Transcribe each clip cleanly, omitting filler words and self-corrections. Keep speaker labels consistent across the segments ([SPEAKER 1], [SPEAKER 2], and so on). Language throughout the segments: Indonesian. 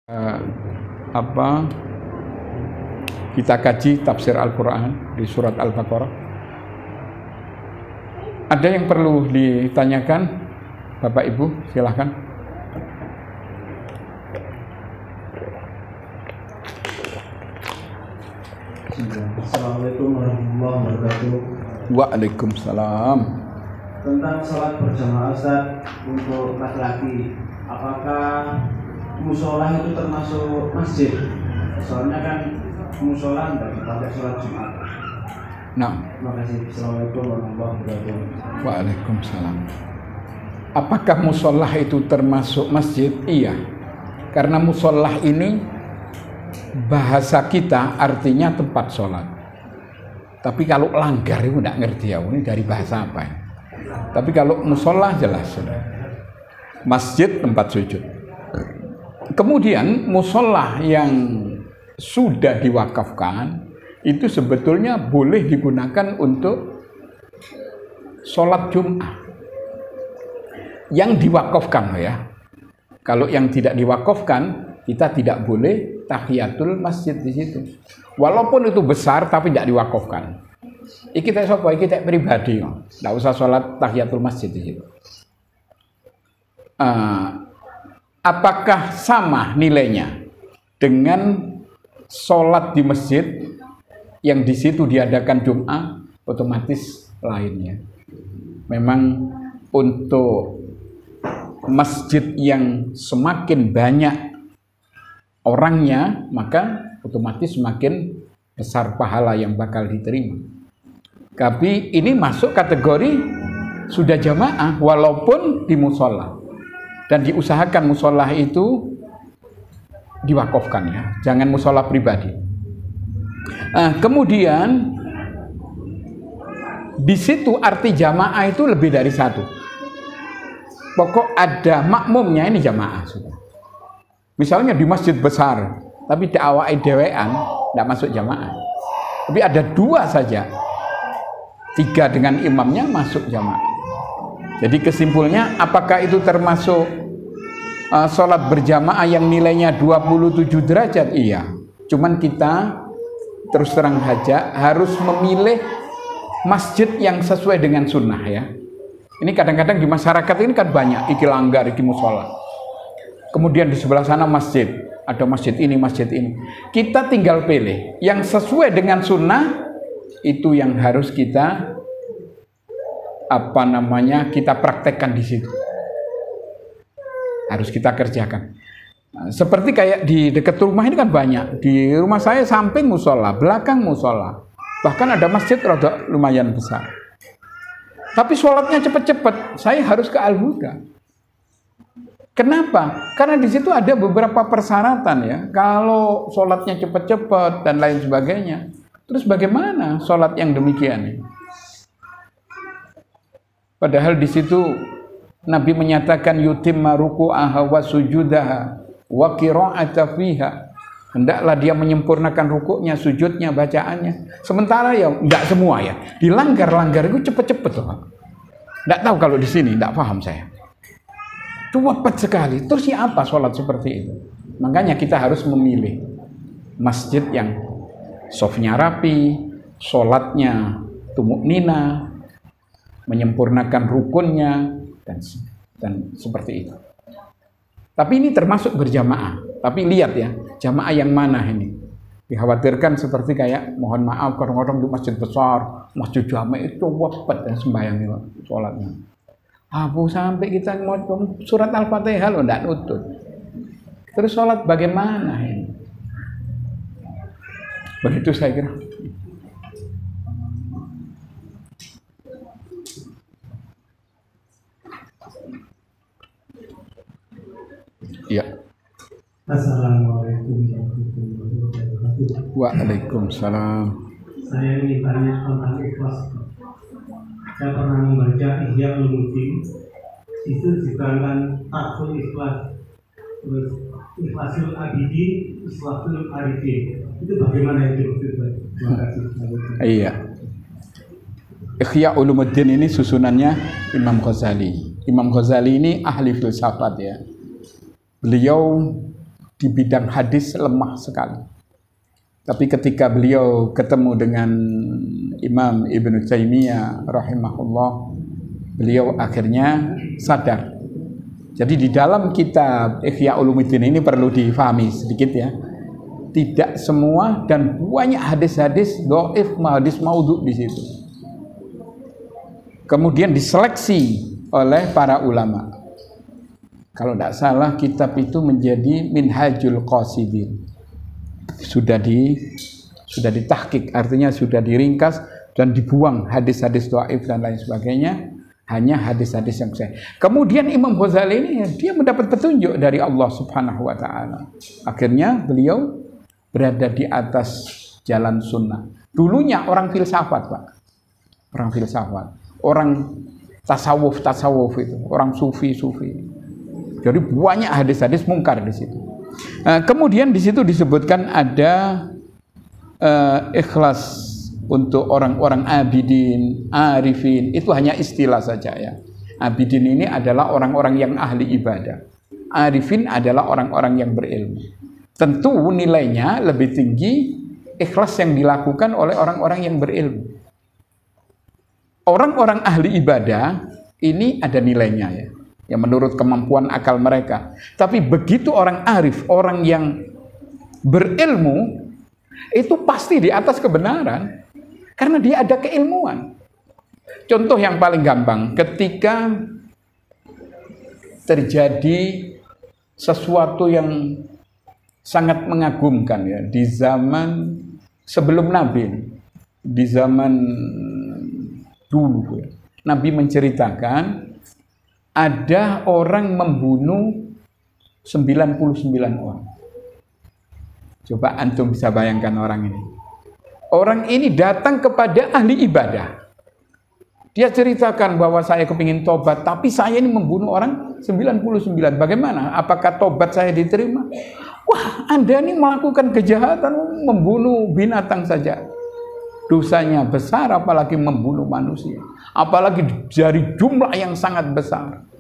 [SPEAKER 1] eh, apa kita kaji tafsir Al-Quran di surat Al-Baqarah. Ada yang perlu ditanyakan, Bapak Ibu, silahkan.
[SPEAKER 2] Assalamualaikum warahmatullahi wabarakatuh.
[SPEAKER 1] Waalaikumsalam.
[SPEAKER 2] Tentang sholat berjamaah Ustaz untuk laki-laki, apakah musola itu termasuk masjid? Soalnya kan musola tidak dipakai sholat Jumat.
[SPEAKER 1] Nah,
[SPEAKER 2] Terima kasih. Assalamualaikum warahmatullahi wabarakatuh.
[SPEAKER 1] waalaikumsalam. Apakah musolah itu termasuk masjid? Iya, karena musolah ini bahasa kita artinya tempat sholat. Tapi kalau langgar itu tidak ngerti ya, ini dari bahasa apa ya? Tapi kalau musolah jelas sudah. Masjid tempat sujud. Kemudian musolah yang sudah diwakafkan itu sebetulnya boleh digunakan untuk sholat Jumat. Yang diwakafkan ya. Kalau yang tidak diwakafkan, kita tidak boleh tahiyatul masjid di situ. Walaupun itu besar tapi tidak diwakafkan. Iki teh sapa? Iki teh pribadi. Tidak usah sholat tahiyatul masjid di situ. Apakah sama nilainya dengan sholat di masjid yang di situ diadakan Jumat? Otomatis lainnya. Memang untuk masjid yang semakin banyak orangnya, maka otomatis semakin besar pahala yang bakal diterima. Tapi ini masuk kategori sudah jamaah walaupun di musola. Dan diusahakan musola itu diwakafkan ya, jangan musola pribadi. Kemudian di situ arti jamaah itu lebih dari satu. Pokok ada makmumnya ini jamaah sudah. Misalnya di masjid besar, tapi di awal dewean tidak masuk jamaah. Tapi ada dua saja, 3 dengan imamnya masuk jamaah. Jadi kesimpulannya, apakah itu termasuk sholat berjamaah yang nilainya 27 derajat? Iya. Cuman kita terus terang saja harus memilih masjid yang sesuai dengan sunnah ya. Ini kadang-kadang di masyarakat ini kan banyak, iki langgar, iki musola. Kemudian di sebelah sana masjid, ada masjid ini, masjid ini. Kita tinggal pilih yang sesuai dengan sunnah, itu yang harus kita kita praktekkan di situ. Harus kita kerjakan. Seperti kayak di dekat rumah ini kan banyak. Di rumah saya samping musola, belakang musola. Bahkan ada masjid rada lumayan besar. Tapi sholatnya cepat-cepat. Saya harus ke Al-Huda. Kenapa? Karena di situ ada beberapa persyaratan ya. Kalau sholatnya cepat-cepat dan lain sebagainya, terus bagaimana sholat yang demikian? Padahal di situ Nabi menyatakan yutimma ruku'aha wa sujudaha wa qira'ata fiha. Hendaklah dia menyempurnakan rukuknya, sujudnya, bacaannya. Sementara ya enggak semua ya. Dilanggar-langgar itu cepet-cepet loh. Enggak tahu kalau di sini, enggak paham saya. Cepet sekali. Terus apa sholat seperti itu? Makanya kita harus memilih masjid yang sofnya rapi, sholatnya tumuknina, menyempurnakan rukunnya dan seperti itu. Tapi ini termasuk berjamaah. Tapi lihat ya, jamaah yang mana ini? Dikhawatirkan seperti kayak mohon maaf kadang-kadang di masjid besar, masjid jamaah itu wapet dan sembahyang sholatnya. Sampai kita mau surat Al-Fatihah loh, tidak nutut. Terus sholat bagaimana ini? Begitu saya kira. Ya.
[SPEAKER 3] Assalamualaikum warahmatullahi wabarakatuh.
[SPEAKER 1] Waalaikumsalam.
[SPEAKER 3] Saya ingin tanya tentang ikhlas. Saya pernah membaca Ihya Ulumuddin. Itu diterangkan takful ikhlas. Terus ikhlasul abidi, ikhlasul arifin. Itu bagaimana itu? Terima kasih.
[SPEAKER 1] Iya. Ihya Ulumuddin ini susunannya Imam Ghazali. Imam Ghazali ini ahli filsafat ya. Beliau di bidang hadis lemah sekali. Tapi ketika beliau ketemu dengan Imam Ibnu Taimiyah rahimahullah, beliau akhirnya sadar. Jadi di dalam kitab Ihya Ulumuddin ini perlu difahami sedikit ya. Tidak semua dan banyak hadis-hadis dhaif, hadis maudhu di situ. Kemudian diseleksi oleh para ulama. Kalau tidak salah kitab itu menjadi Minhajul Qasidin. Sudah ditahqiq, artinya sudah diringkas dan dibuang hadis-hadis dhaif dan lain sebagainya, hanya hadis-hadis yang sahih. Kemudian Imam Ghazali ini dia mendapat petunjuk dari Allah Subhanahu wa taala. Akhirnya beliau berada di atas jalan sunnah. Dulunya orang filsafat, Pak. Orang filsafat, orang tasawuf itu, orang sufi. Jadi banyak hadis-hadis mungkar di situ. Kemudian di situ disebutkan ada ikhlas untuk orang-orang abidin, arifin, itu hanya istilah saja ya. Abidin ini adalah orang-orang yang ahli ibadah. Arifin adalah orang-orang yang berilmu. Tentu nilainya lebih tinggi ikhlas yang dilakukan oleh orang-orang yang berilmu. Orang-orang ahli ibadah ini ada nilainya ya. Yang menurut kemampuan akal mereka. Tapi begitu orang arif, orang yang berilmu, itu pasti di atas kebenaran. Karena dia ada keilmuan. Contoh yang paling gampang, ketika terjadi sesuatu yang sangat mengagumkan ya, di zaman sebelum Nabi, di zaman dulu ya, Nabi menceritakan ada orang membunuh 99 orang. Coba antum bisa bayangkan orang ini. Orang ini datang kepada ahli ibadah. Dia ceritakan bahwa saya kepingin tobat, tapi saya ini membunuh orang 99. Bagaimana? Apakah tobat saya diterima? Wah, Anda ini melakukan kejahatan, membunuh binatang saja. Dosanya besar, apalagi membunuh manusia. Apalagi dari jumlah yang sangat besar.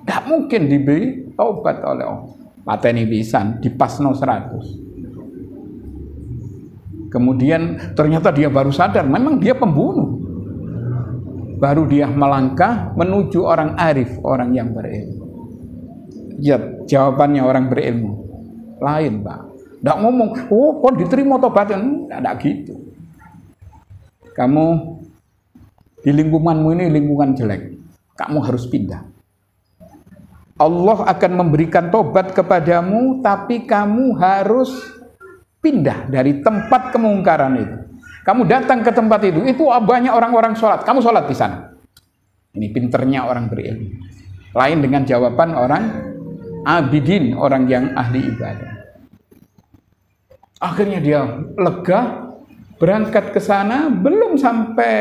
[SPEAKER 1] Tidak mungkin diberi taubat oleh Allah. Pateni pisan, dipasno 100. Kemudian ternyata dia baru sadar, memang dia pembunuh. Baru dia melangkah menuju orang arif, orang yang berilmu. Ya, jawabannya orang berilmu. Lain, Pak. Tidak ngomong, oh kok diterima taubatnya. Tidak gitu. Kamu di lingkunganmu ini lingkungan jelek. Kamu harus pindah. Allah akan memberikan tobat kepadamu, tapi kamu harus pindah dari tempat kemungkaran itu. Kamu datang ke tempat itu banyak orang-orang sholat, kamu sholat di sana. Ini pinternya orang berilmu. Lain dengan jawaban orang abidin, orang yang ahli ibadah. Akhirnya dia lega, berangkat ke sana, belum sampai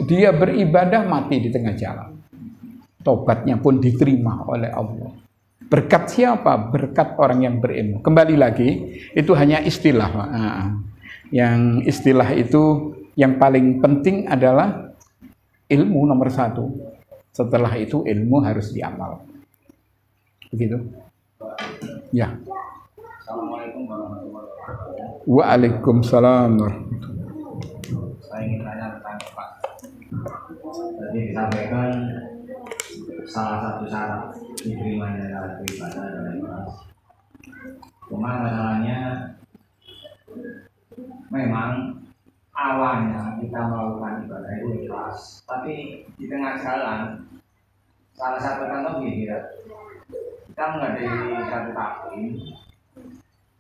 [SPEAKER 1] dia beribadah, mati di tengah jalan. Tobatnya pun diterima oleh Allah. Berkat siapa? Berkat orang yang berilmu. Kembali lagi, itu hanya istilah. Yang istilah itu yang paling penting adalah ilmu nomor 1. Setelah itu ilmu harus diamal. Begitu? Ya.
[SPEAKER 2] Assalamualaikum warahmatullahi wabarakatuh.
[SPEAKER 1] Waalaikumsalam.
[SPEAKER 2] Saya ingin tanya tentang Pak. Tadi disampaikan salah satu syarat diterimanya ibadah adalah ikhlas. Cuma masalahnya memang awalnya kita melakukan ibadah itu ikhlas, tapi di tengah jalan salah satu contoh gini ya, kita menghadapi satu taklim.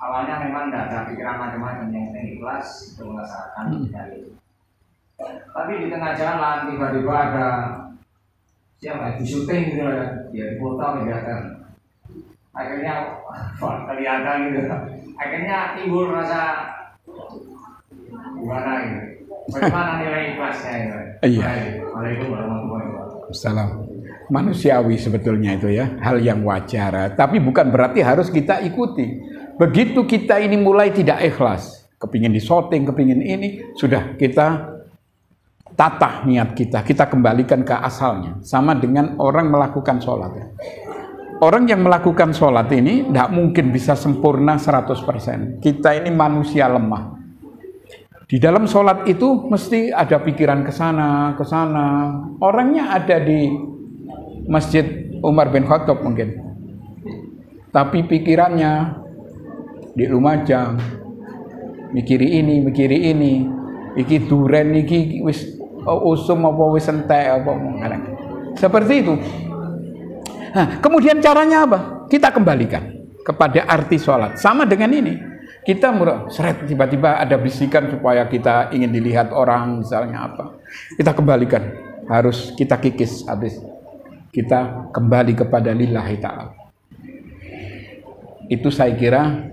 [SPEAKER 2] Awalnya memang tidak ada pikiran macam-macam, yang penting ikhlas untuk melaksanakan dari. Tapi di tengah jalan tiba-tiba ada siapa di syuting gitu ya, dia dipoto kelihatan. Akhirnya kelihatan gitu. Akhirnya timbul rasa gimana gitu. Bagaimana nilai ikhlasnya itu?
[SPEAKER 1] Iya.
[SPEAKER 2] Waalaikumsalam warahmatullahi wabarakatuh.
[SPEAKER 1] Manusiawi sebetulnya itu ya, hal yang wajar. Tapi bukan berarti harus kita ikuti. Begitu kita ini mulai tidak ikhlas, kepingin disorting, kepingin ini, sudah kita tata niat kita kembalikan ke asalnya. Sama dengan orang melakukan sholat ya. orang yang melakukan sholat ini tidak mungkin bisa sempurna 100%. Kita ini manusia lemah. Di dalam sholat itu mesti ada pikiran ke sana, ke sana. Orangnya ada di Masjid Umar bin Khattab mungkin. Tapi pikirannya di Lumajang. Mikiri ini. Iki duren, iki wis usum apa wis entek apa. Seperti itu. Nah, kemudian caranya apa? Kita kembalikan kepada arti sholat. Sama dengan ini. Kita seret tiba-tiba ada bisikan supaya kita ingin dilihat orang misalnya apa. Kita kembalikan. Harus kita kikis habis. Kita kembali kepada lillahi ta'ala. Itu saya kira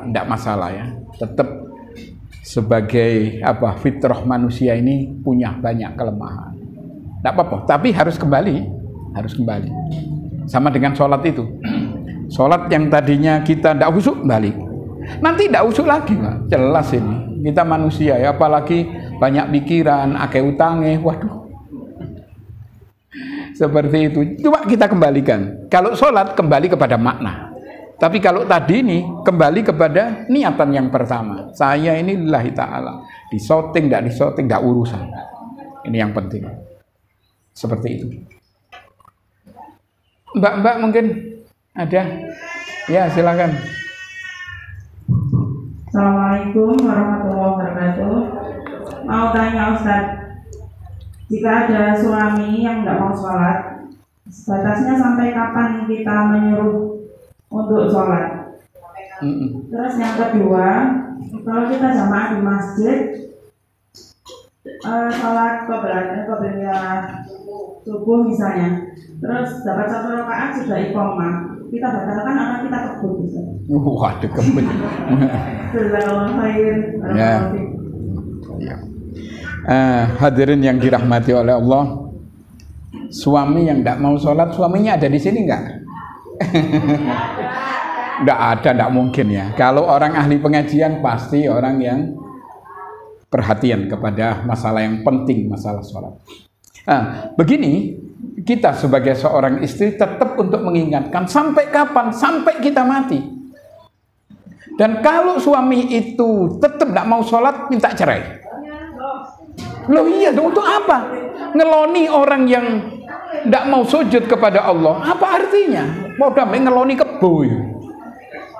[SPEAKER 1] ndak masalah ya. Tetap sebagai fitrah manusia ini punya banyak kelemahan. Ndak apa-apa, tapi harus kembali. Sama dengan sholat itu. Sholat yang tadinya kita ndak khusyuk balik. Nanti ndak khusyuk lagi, Pak. Jelas ini. Kita manusia ya, apalagi banyak pikiran, akeh utange, waduh. Seperti itu. Coba kita kembalikan. Kalau sholat kembali kepada makna. Tapi kalau tadi ini kembali kepada niatan yang pertama. Saya ini lillahi ta'ala. Disoting, tidak urusan. Ini yang penting. Seperti itu. Mbak mungkin ada? Ya, silakan.
[SPEAKER 4] Assalamualaikum warahmatullahi wabarakatuh. Mau tanya Ustaz, jika ada suami yang tidak mau sholat, batasnya sampai kapan kita menyuruh untuk sholat? Terus yang kedua, kalau kita jamaah di masjid, sholat qobliyah subuh misalnya, terus dapat 1 rakaat sudah iqamah, kita batalkan atau kita kebut?
[SPEAKER 1] Waduh, kebut. Ya. Hadirin yang dirahmati oleh Allah, suami yang tidak mau sholat, suaminya ada di sini nggak? Nggak ada, nggak mungkin ya. Kalau orang ahli pengajian pasti orang yang perhatian kepada masalah yang penting, masalah sholat. Begini, kita sebagai seorang istri tetap untuk mengingatkan sampai kapan? Sampai kita mati. Dan kalau suami itu tetap tidak mau sholat, minta cerai. Loh iya, untuk apa? Ngeloni orang yang tidak mau sujud kepada Allah, apa artinya? Mau damai ngeloni kebo.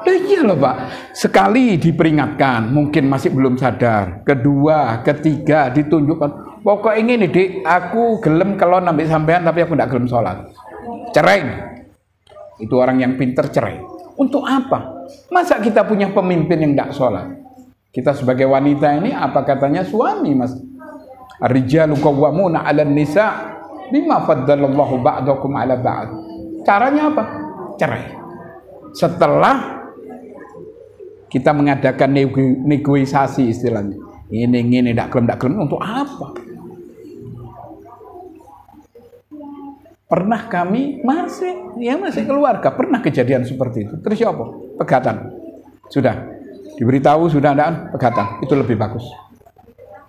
[SPEAKER 1] Loh iya loh Pak. Sekali diperingatkan, mungkin masih belum sadar. Kedua, ketiga ditunjukkan. Pokoknya ini dik, aku gelem kalau nambah sampean tapi aku tidak gelem sholat. Cerai. Itu orang yang pinter cerai. Untuk apa? Masa kita punya pemimpin yang tidak sholat? Kita sebagai wanita ini apa katanya suami mas? Ar-rijalu qawwamuna 'alan nisa bima faddalallahu ba'dakum 'ala ba'd. Caranya apa? Cerai. Setelah kita mengadakan negosiasi istilahnya. Ini tidak gelem untuk apa? Pernah kami masih keluarga pernah kejadian seperti itu. Terus apa? Pegatan. Sudah diberitahu sudah ada pegatan. Itu lebih bagus.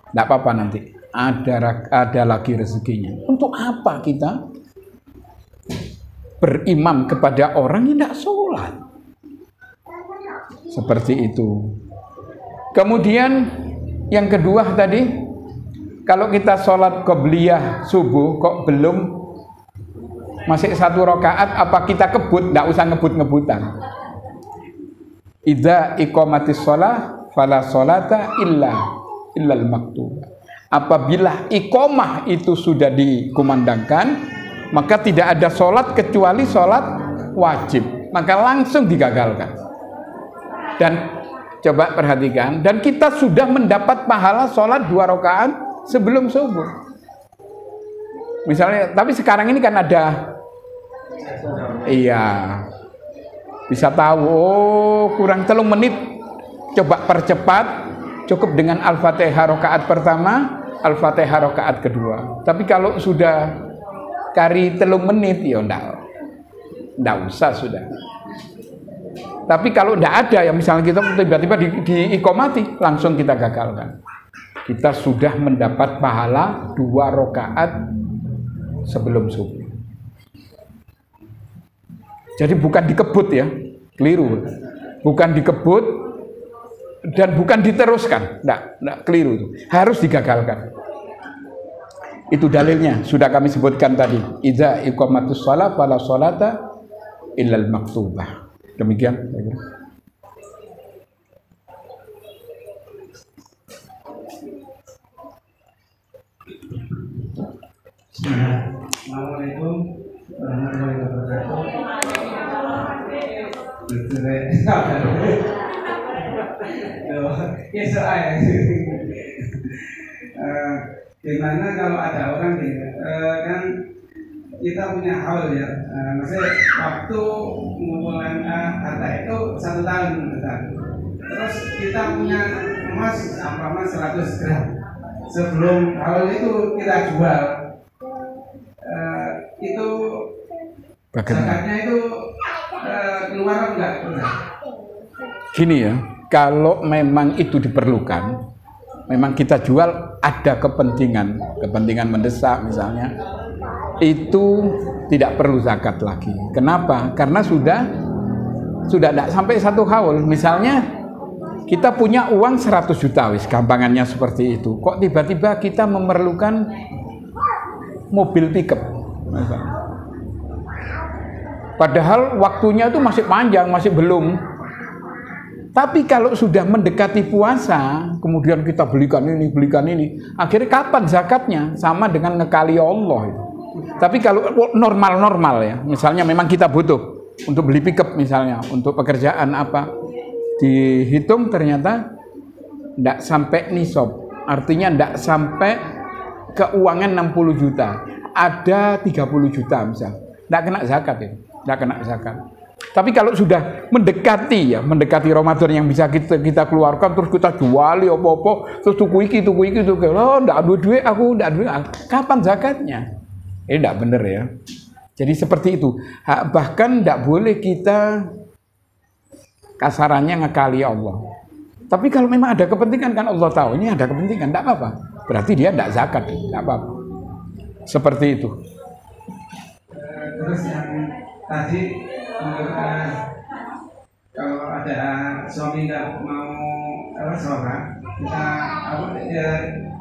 [SPEAKER 1] Tidak apa-apa nanti. Ada lagi rezekinya. Untuk apa kita berimam kepada orang yang tidak sholat? Seperti itu. Kemudian yang kedua tadi, kalau kita sholat qobliyah subuh kok belum masih 1 rakaat, apa kita kebut? Tidak usah ngebut-ngebutan. Idza iqamatis shalah fala sholata illal maktubah. Apabila iqamah itu sudah dikumandangkan, maka tidak ada sholat kecuali sholat wajib. Maka langsung digagalkan. Dan coba perhatikan, dan kita sudah mendapat pahala sholat 2 rakaat sebelum subuh. Misalnya, tapi sekarang ini kan ada, bisa tahu, kurang 3 menit, coba percepat, cukup dengan Al-Fatihah rakaat pertama, Al-Fatihah rakaat kedua. Tapi kalau sudah kari 3 menit, ya enggak usah sudah. Tapi kalau enggak ada, ya misalnya kita tiba-tiba diiqomati, langsung kita gagalkan. Kita sudah mendapat pahala 2 rakaat sebelum subuh. Jadi bukan dikebut ya, keliru. Bukan dikebut dan bukan diteruskan, enggak keliru itu. Harus digagalkan. Itu dalilnya sudah kami sebutkan tadi. Idza iqamatus shalah fala sholata illal maktubah. Demikian.
[SPEAKER 2] Assalamualaikum warahmatullahi wabarakatuh. Gimana kalau ada orang kan kita punya haul ya, maksudnya waktu mengumpulkan harta itu 1 tahun, terus kita punya emas umpama 100 gram, sebelum haul itu kita jual, itu zakatnya itu keluar enggak?
[SPEAKER 1] Gini ya, kalau memang itu diperlukan, memang kita jual ada kepentingan mendesak misalnya, itu tidak perlu zakat lagi. Kenapa? Karena sudah tidak sampai 1 haul. Misalnya kita punya uang 100 juta, wis gampangannya seperti itu. Kok tiba-tiba kita memerlukan mobil pickup? Padahal waktunya itu masih panjang, masih belum. Tapi kalau sudah mendekati puasa, kemudian kita belikan ini, akhirnya kapan zakatnya? Sama dengan ngekali Allah itu. Tapi kalau normal ya, misalnya memang kita butuh untuk beli pickup misalnya, untuk pekerjaan apa, dihitung ternyata tidak sampai nisab, artinya tidak sampai keuangan 60 juta, ada 30 juta misalnya, tidak kena zakat ya, tidak kena zakat. Tapi kalau sudah mendekati Ramadan yang bisa kita keluarkan, terus kita juali apa-apa, terus tuku iki, oh tidak ada duit, kapan zakatnya? Ini tidak benar ya. Jadi seperti itu. Bahkan tidak boleh kita kasarannya ngekali Allah. Tapi kalau memang ada kepentingan, kan Allah tahu ini ada kepentingan, tidak apa-apa. Berarti dia tidak zakat, tidak apa-apa. Seperti itu.
[SPEAKER 2] Terus yang tadi kalau ada suami nggak mau sholat, kita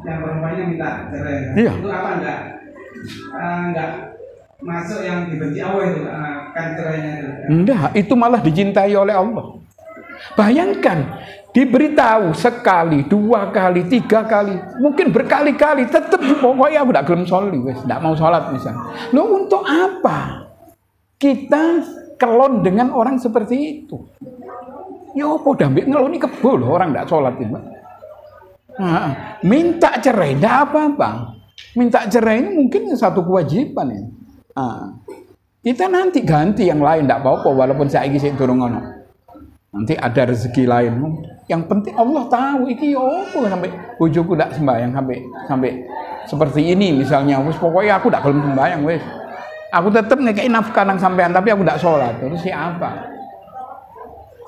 [SPEAKER 2] yang perempuannya minta cerai.
[SPEAKER 1] Iya.
[SPEAKER 2] Itu apa enggak masuk yang dibenci Allah itu kan cerainya itu?
[SPEAKER 1] Enggak, itu malah dicintai oleh Allah. Bayangkan diberitahu sekali, 2 kali, 3 kali, mungkin berkali-kali, tetap pokoknya aku tidak gelem sholat, tidak mau sholat misalnya. Loh, untuk apa kita kelon dengan orang seperti itu? Ya apa dambik ngeloni kebo loh orang tidak sholat itu. Nah, minta cerai tidak apa-apa. Minta cerai ini mungkin satu kewajiban ya. Kita nanti ganti yang lain tidak apa-apa, walaupun saya ingin turun ngono. Nanti ada rezeki lain. Yang penting Allah tahu iki opo sampai bojoku ndak sembahyang sampai seperti ini misalnya. Wis pokoknya aku ndak gelem sembahyang wis. Aku tetap ngekei nafkah nang sampean tapi aku ndak sholat. Terus siapa?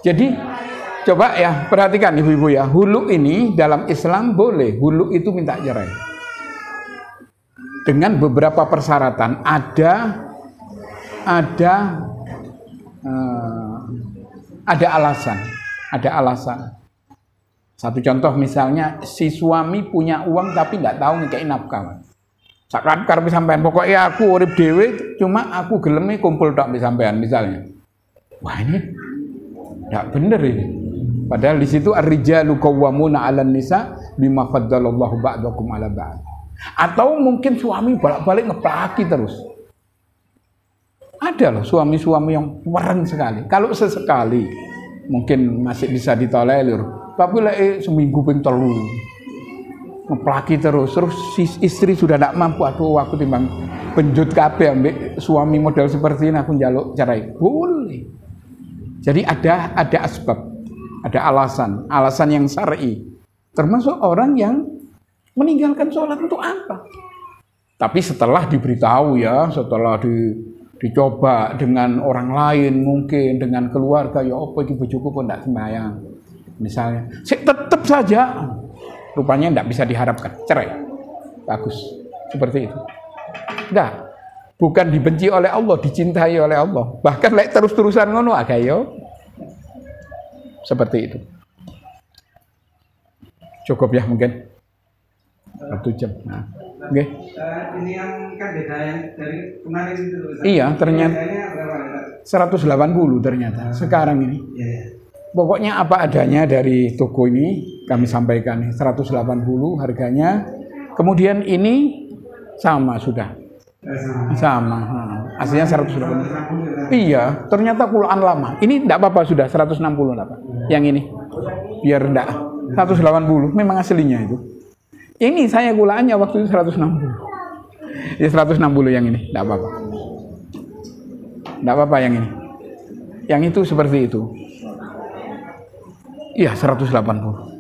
[SPEAKER 1] Jadi coba ya perhatikan ibu-ibu ya. Hulu ini dalam Islam boleh. Hulu itu minta cerai. Dengan beberapa persyaratan. Ada alasan. Satu contoh misalnya si suami punya uang tapi tidak tahu ngekei nafkah. Sakat karep sampean pokoknya aku urip dhewe cuma aku geleme kumpul tok sampean misalnya. Wah ini tidak benar ini. Padahal di situ ar-rijalu qawwamuna 'alan nisa bima faddalallahu ba'dakum 'ala ba'd. Atau mungkin suami balik-balik ngeplaki terus. Ada loh suami-suami yang wareng sekali. Kalau sesekali mungkin masih bisa ditolerir. Tapi seminggu ping 3 ngeplaki terus si istri sudah tidak mampu, aduh aku timbang penjut kabeh ambek suami model seperti ini aku njaluk cerai. Boleh. Jadi ada asbab, ada alasan yang syar'i. Termasuk orang yang meninggalkan sholat untuk apa? Tapi setelah diberitahu ya, setelah dicoba dengan orang lain, mungkin dengan keluarga, ya apa iki bojoku kok ndak sembahyang. Misalnya, tetap saja rupanya ndak bisa diharapkan cerai. Bagus. Seperti itu. Enggak. bukan dibenci oleh Allah, dicintai oleh Allah. Bahkan lek terus-terusan ngono agak yo. Seperti itu. Cukup ya mungkin 1 jam. Nah, oke.
[SPEAKER 2] Ini yang kan beda yang dari kemarin itu.
[SPEAKER 1] Iya, ternyata 180 ternyata sekarang ini. Pokoknya apa adanya dari toko ini kami sampaikan 180 harganya. Kemudian ini sama sudah. Sama. Aslinya 180. Iya, ternyata kulaan lama. Ini enggak apa-apa sudah 160 apa. Yang ini. Biar enggak 180 memang aslinya itu. Ini saya kulaannya waktu itu 160. Ya 160 yang ini, enggak apa-apa. Enggak apa-apa yang ini. Yang itu seperti itu. Iya 180.